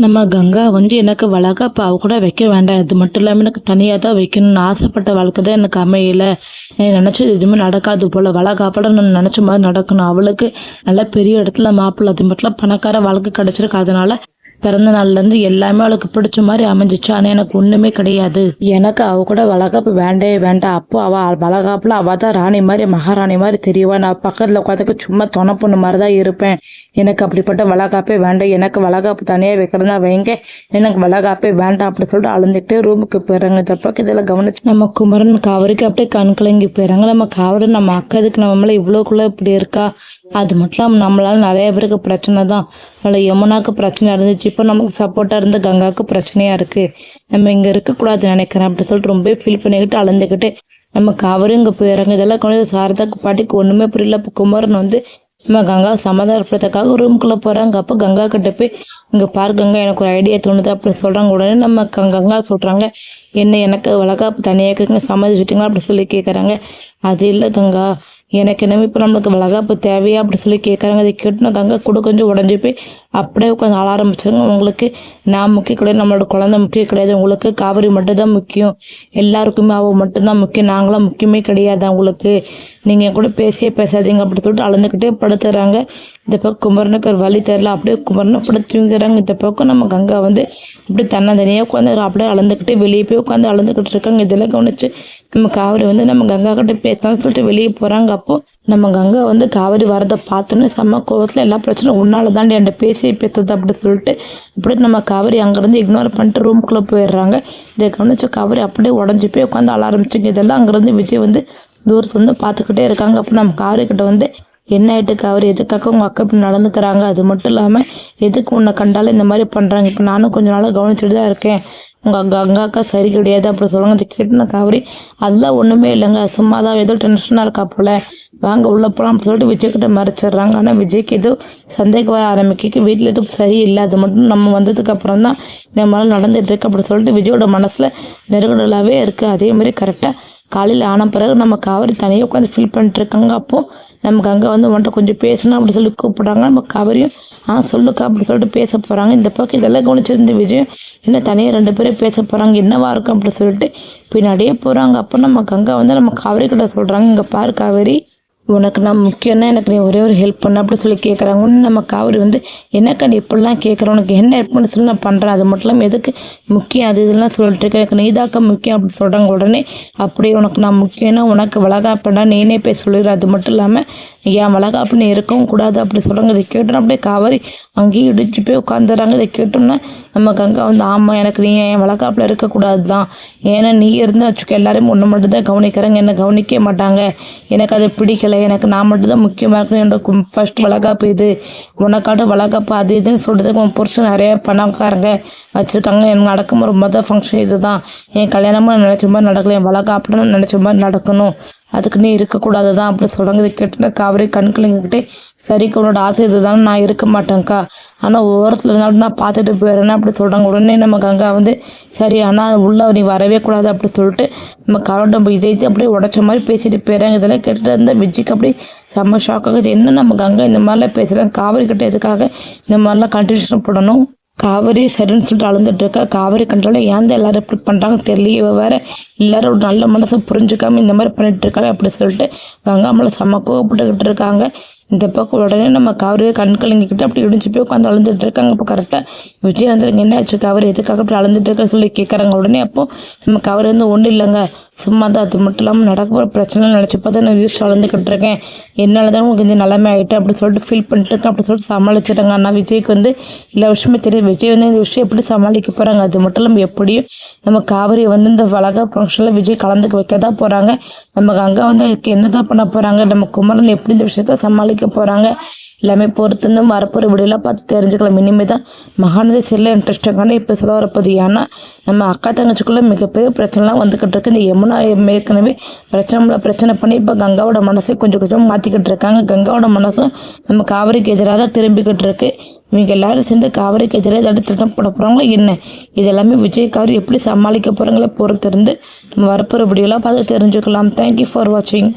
நம்ம கங்கா வந்து எனக்கு வளகாப்பு அவ கூட வைக்க வேண்டாம். இது மட்டும் இல்லாமல் எனக்கு தனியாக தான் வைக்கணும்னு ஆசைப்பட்ட வாழ்க்கை தான் எனக்கு அமையலை. நான் நினச்சது எதுவுமே நடக்காது போல். வளகாப்பட நான் நினச்ச மாதிரி நடக்கணும். அவளுக்கு நல்ல பெரிய இடத்துல மாப்பிள்ளை, அது மட்டும் பணக்கார வாழ்க்கை கிடச்சிருக்கு. அதனால பிறந்த நாள்லேருந்து எல்லாமே அவளுக்கு பிடிச்ச மாதிரி அமைஞ்சிச்சு. ஆனால் எனக்கு ஒன்றுமே கிடையாது. எனக்கு அவ கூட வளகாப்பு வேண்டவே வேண்டாம். அப்போ அவள் வளகாப்பில் அவள் தான் ராணி மாதிரி, மகாராணி மாதிரி தெரியவா. நான் பக்கத்தில் உட்காந்துக்கு சும்மா தொண பொண்ணு மாதிரி தான் இருப்பேன். எனக்கு அப்படிப்பட்ட வளகாப்பே வேண்டாம். எனக்கு வளகாப்பு தனியாக வைக்கிறதா வைங்க, எனக்கு வளகாப்பே வேண்டாம் அப்படி சொல்லிட்டு அழுந்துட்டு ரூமுக்கு போயிடுறாங்க. இந்த பக்கம் இதெல்லாம் கவனிச்சு நம்ம குமரன் காவிரிக்கு அப்படியே கண் கலங்கி போயிடுறாங்க. நம்ம காவிரி நம்ம அக்காதுக்கு நம்ம மேலே இவ்வளோக்குள்ளே இப்படி இருக்கா. அது மட்டும் இல்லாமல் நம்மளால நிறைய பேருக்கு பிரச்சனை தான். அவளை யமுனாவுக்கு பிரச்சனை இருந்துச்சு, இப்போ நமக்கு சப்போர்ட்டாக இருந்து கங்காவுக்கு பிரச்சனையாக இருக்குது. நம்ம இங்கே இருக்கக்கூடாதுன்னு நினைக்கிறேன் அப்படி சொல்லிட்டு ரொம்ப ஃபீல் பண்ணிக்கிட்டு அழுந்துக்கிட்டு நம்ம காவிரி இங்கே போயிடுறாங்க. இதெல்லாம் கொண்டு சாரதாக்கு பாட்டிக்கு ஒன்றுமே புரியல. இப்போ குமரன் வந்து நம்ம கங்கா சமாதானப்படுறதுக்காக ரூமுக்குள்ளே போகிறாங்க. அப்போ கங்கா கிட்ட போய் இங்கே பாரு கங்கா, எனக்கு ஒரு ஐடியா தோணுது அப்படி சொல்கிறாங்க. உடனே நம்ம கங்கா சொல்கிறாங்க, எனக்கு வளகாப்பு தனியாக சம்மதிச்சுட்டிங்களா அப்படி சொல்லி கேட்குறாங்க. அது இல்லை கங்கா, எனக்கு என்னமே இப்போ நம்மளுக்கு வளகாப்பு தேவையா அப்படி சொல்லி கேட்குறாங்க. அதை கேட்டுனா கங்கா கூட கொஞ்சம் உடஞ்சி போய் அப்படியே உட்காந்து ஆள ஆரம்பிச்சாங்க. உங்களுக்கு நான் முக்கியம் கிடையாது, நம்மளோட குழந்தை முக்கியம் கிடையாது, உங்களுக்கு காவிரி மட்டும்தான் முக்கியம், எல்லாருக்குமே அவள் மட்டும்தான் முக்கியம், நாங்களாம் முக்கியமே கிடையாது அவங்களுக்கு, நீங்கள் கூட பேசியே பேசாதீங்க அப்படி சொல்லிட்டு அழுந்துக்கிட்டே படுத்துறாங்க. இந்த பக்கம் குமரனுக்கு ஒரு வழி தெரில, அப்படியே குமரனை படுத்துங்கிறாங்க. இந்த பக்கம் நம்ம கங்கா வந்து இப்படி தனியாக உட்காந்து அப்படியே அழுந்துக்கிட்டே வெளியே போய் உட்காந்து அழுந்துக்கிட்டு இருக்காங்க. இதெல்லாம் கவனிச்சு நம்ம காவிரி வந்து நம்ம கங்கா கிட்ட பேசலாம்னு சொல்லிட்டு வெளியே போகிறாங்க. அப்போது நம்ம கங்கா வந்து காவிரி வரதை பார்த்தோன்னே செம்ம கோவத்தில் எல்லா பிரச்சனையும் உன்னால தாண்டி என்கிட்ட பேசி பேசுறது அப்படி சொல்லிட்டு இப்படி நம்ம காவிரி அங்கேருந்து இக்னோர் பண்ணிட்டு ரூமுக்குள்ளே போயிடுறாங்க. இதை கவனிச்ச காவிரி அப்படியே உடஞ்சி போய் உட்காந்து அழ ஆரம்பிச்சுங்க. இதெல்லாம் அங்கேருந்து விஜய் வந்து தூரத்து வந்து பார்த்துக்கிட்டே இருக்காங்க. அப்போ நம்ம காவிரி கிட்ட வந்து என்ன ஆகிட்டு காவிரி, எதுக்காக உங்கள் அக்கா இப்படி நடந்துக்கிறாங்க, அது மட்டும் இல்லாமல் எதுக்கு உன்னை கண்டாலும் இந்த மாதிரி பண்ணுறாங்க, இப்போ நானும் கொஞ்ச நாளாக கவனிச்சுட்டு தான் இருக்கேன், உங்கள் அக்கா சரி கிடையாது அப்படி சொல்லுவாங்க. அதை கேட்டுன காவிரி, அதெல்லாம் ஒன்றுமே இல்லைங்க, சும்மா தான் ஏதோ டென்ஷனாக இருக்கா போல், வாங்க உள்ளே போகலாம் அப்படி சொல்லிட்டு விஜய்கிட்ட மறைச்சிடுறாங்க. ஆனால் விஜய்க்கு ஏதோ சந்தேகம் வர ஆரம்பிக்க, வீட்டில் எதுவும் சரியில்லை, அது மட்டும் நம்ம வந்ததுக்கு அப்புறம் தான் இந்த மாதிரி நடந்துட்டு இருக்கு அப்படி சொல்லிட்டு விஜயோட மனசில் நெருக்கடலாகவே இருக்குது. அதேமாதிரி கரெக்டாக காலையில் ஆன பிறகு நம்ம காவிரி தனியாக உட்காந்து ஃபீல் பண்ணிட்டு இருக்காங்க. அப்போது நமக்கு அங்கே வந்து உன்ட்ட கொஞ்சம் பேசணும் அப்படி சொல்லி கூப்பிட்றாங்க. நம்ம காவிரியும் சொல்லுக்கா அப்படி சொல்லிட்டு பேச போகிறாங்க. இந்த பக்கம் இதெல்லாம் கவனிச்சிருந்த விஜயம் என்ன தனியாக 2 பேரும் பேச போகிறாங்க, என்னவா இருக்கும் அப்படி சொல்லிட்டு பின்னாடியே போகிறாங்க. அப்போ நம்ம கங்கா வந்து நம்ம காவிரி கிட்ட சொல்கிறாங்க, இங்கே பாரு காவிரி, உனக்கு நான் முக்கியம்னா எனக்கு நீ ஒரே ஒரு ஹெல்ப் பண்ண அப்படி சொல்லி கேட்குறாங்க. ஒன்று நம்ம காவிரி வந்து என்னக்கா நீ இப்படிலாம் கேட்குறேன், உனக்கு என்ன ஹெல்ப் பண்ண சொல்லி நான் பண்ணுறேன், அது மட்டும் இல்லாமல் எதுக்கு முக்கியம் அது இதெல்லாம் சொல்லிட்டு இருக்கேன், எனக்கு நீதாக்கா முக்கியம் அப்படி சொல்கிறாங்க. உடனே அப்படியே உனக்கு நான் முக்கியம்னா உனக்கு வளகாப்படா நீனே போய் சொல்லிடுற, அது மட்டும் இல்லாமல் ஏன் வளகாப்பு நீ இருக்கவும் கூடாது அப்படி சொல்கிறாங்க. இதை கேட்டோன்னா அப்படியே காவிரி அங்கேயும் இடிச்சு போய் உட்காந்துறாங்க. இதை கேட்டோன்னா நம்ம கங்கா வந்து ஆமாம், எனக்கு நீ என் வளகாப்பில் இருக்கக்கூடாது தான், ஏன்னா நீ இருந்து வச்சுக்க எல்லாரும் ஒன்று மட்டும் தான் கவனிக்கிறாங்க, என்னை கவனிக்க மாட்டாங்க, எனக்கு அது பிடிக்கலை, எனக்கு நான் மட்டும்தான் முக்கியமாக இருக்கணும், என்னோட ஃபர்ஸ்ட் வளகாப்பு இது, உனக்காட்டு வளகாப்பு அது இதுன்னு சொல்கிறதுக்கு உன் புருஷன் நிறைய பணக்காரங்க வச்சுருக்காங்க, எனக்கு நடக்கும் ஒரு மொதல் ஃபங்க்ஷன் இது தான், என் கல்யாணமும் நினச்ச மாதிரி நடக்கல, என் வளகாப்புன்னு நினச்ச மாதிரி நடக்கணும், அதுக்கு நீ இருக்கக்கூடாது தான் அப்படி சொல்கிறாங்க. இது கேட்டுனா காவிரி கண்கலங்கிக்கிட்டே சரிக்கா உன்னோட ஆசை இதுதான், நான் இருக்க மாட்டேங்க்கா, ஆனால் ஓரத்தில் இருந்தாலும் நான் பார்த்துட்டு போயிடுறேன்னு அப்படி சொல்கிறாங்க. உடனே நம்ம கங்கா வந்து சரி ஆனால் உள்ள நீ வரவே கூடாது அப்படி சொல்லிட்டு நம்ம காவிரி இதை அப்படியே உடச்ச மாதிரி பேசிட்டு போயிடுறாங்க. இதெல்லாம் கேட்டுட்டு இருந்தால் விஜய்க்கு அப்படியே செம்ம ஷாக் ஆகுது. என்ன நம்ம கங்கா இந்த மாதிரிலாம் பேசுகிறாங்க, காவிரி கிட்ட எதுக்காக இந்த மாதிரிலாம் கண்டிஷன் போடணும். காவிரி சரின்னு சொல்லிட்டு அழுந்துட்டு இருக்கா. காவிரி கண்டால ஏன் தான் எல்லாரும் இப்படி பண்ணுறாங்க தெரியல, இவ வேற எல்லாரும் ஒரு நல்ல மனசை புரிஞ்சுக்காம இந்த மாதிரி பண்ணிட்டு இருக்காங்க அப்படி சொல்லிட்டு கங்கா மேலே செம்ம கோவப்பட்டுக்கிட்டு இருக்காங்க. இந்த பக்கம் உடனே நம்ம காவிரியை கண் கலங்கிக்கிட்டு அப்படி இடிஞ்சு போய் உட்காந்து அழுந்துட்டு இருக்காங்க. இப்போ கரெக்டாக விஜய் வந்துருங்க, என்ன ஆச்சு காவிரி எதுக்காக அப்படி அழுந்துட்டு இருக்க சொல்லி கேட்குறாங்க. உடனே அப்போ நம்ம காவிரி வந்து ஒன்றும் இல்லைங்க, சும்மா தான், அது மட்டும் இல்லாமல் நடக்க போகிற பிரச்சனை நினச்சி பார்த்தா நான் யூஸ் அழுந்துக்கிட்டு இருக்கேன், என்னால் தான் உங்களுக்கு இந்த நிலைமை ஆகிட்டு அப்படி சொல்லிட்டு ஃபீல் பண்ணிட்டு இருக்கேன் அப்படி சொல்லிட்டு சமாளிச்சிட்டாங்க. ஆனால் விஜய்க்கு வந்து எல்லா விஷயமே தெரியும், விஜய் வந்து இந்த விஷயம் எப்படி சமாளிக்க போகிறாங்க, அது மட்டும் இல்லாமல் எப்படியும் நம்ம காவிரி வந்து இந்த வளகா ஃபங்க்ஷனில் விஜய் கலந்துக்க வைக்க தான் போகிறாங்க. நம்ம கங்கா வந்து அதுக்கு என்ன தான் பண்ண போகிறாங்க, நம்ம குமரன் எப்படி இந்த விஷயத்த சமாளிக்க போகிறாங்க, எல்லாமே பொறுத்து வரப்போகிற வீடியோலாம் பார்த்து தெரிஞ்சுக்கலாம். இனிமேல் தான் மகாநதி சரியில்லை இன்ட்ரெஸ்டிங்கான இப்போ சொல்ல வரப்போது. ஏன்னா நம்ம அக்கா தங்கச்சிக்குள்ளே மிகப்பெரிய பிரச்சனைலாம் வந்துக்கிட்டு இருக்கு. இந்த யமுனா ஏற்கனவே பிரச்சனை பண்ணி இப்போ கங்காவோட மனசை கொஞ்சம் கொஞ்சம் மாற்றிக்கிட்டு இருக்காங்க. கங்காவோட மனசும் நம்ம காவிரிக்கு எதிராக தான் திரும்பிக்கிட்டு இருக்கு. இவங்க எல்லாரும் சேர்ந்து காவிரிக்கு எதிராக ஏதாவது திட்டம் போட போகிறாங்களா என்ன, இது எல்லாமே விஜய் காவிரி எப்படி சமாளிக்க போகிறாங்களே பொறுத்திருந்து நம்ம வரப்போகிற வீடியோலாம் பார்த்து தெரிஞ்சுக்கலாம். தேங்க்யூ ஃபார் வாட்சிங்.